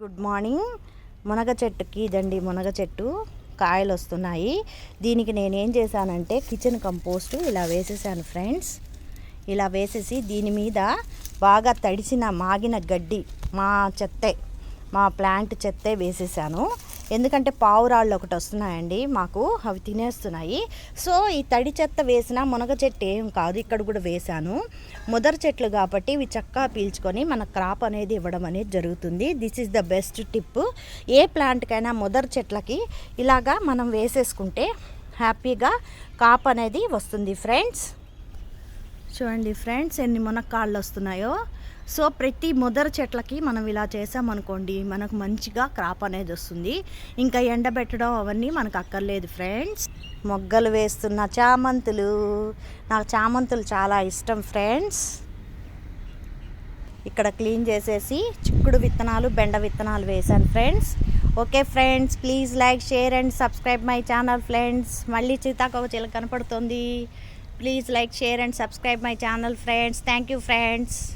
Good morning. మునగ చెట్టుకి ఇదండి మునగ చెట్టు కాయలు వస్తున్నాయి. దీనికి నేనేం చేశానంటే కిచెన్ కంపోస్ట్ ఇలా వేసేసాను ఫ్రెండ్స్. ఇలా వేసేసి దీని మీద బాగా తడిసిన మాగిన గడ్డి మా ప్లాంట్ చెత్తే వేసేసాను. ఎందుకంటే పావురాళ్ళు ఒకటి వస్తున్నాయండి మాకు, అవి తినేస్తున్నాయి. సో ఈ తడి చెత్త వేసిన మునగ చెట్టు ఏం కాదు, ఇక్కడ కూడా వేశాను. ముదర చెట్లు కాబట్టి ఇవి చక్కగా పీల్చుకొని మన క్రాప్ అనేది ఇవ్వడం అనేది జరుగుతుంది. This is the best tip. ఏ ప్లాంట్కైనా ముదర చెట్లకి ఇలాగా మనం వేసేసుకుంటే హ్యాపీగా కాప్ అనేది వస్తుంది ఫ్రెండ్స్. చూడండి ఫ్రెండ్స్ ఎన్ని మునక్కాళ్ళు వస్తున్నాయో. సో ప్రతి ముదర చెట్లకి మనం ఇలా చేసామనుకోండి మనకు మంచిగా క్రాప్ అనేది వస్తుంది. ఇంకా ఎండబెట్టడం అవన్నీ మనకు అక్కర్లేదు ఫ్రెండ్స్. మొగ్గలు వేస్తున్న చామంతులు, నాకు చామంతులు చాలా ఇష్టం ఫ్రెండ్స్. ఇక్కడ క్లీన్ చేసేసి చిక్కుడు విత్తనాలు, బెండ విత్తనాలు వేశాను friends. Okay friends, please like, share and subscribe my channel friends. మళ్ళీ సీతాకోకచిలుక కనపడుతుంది. Please like, share and subscribe my channel friends. Thank you friends.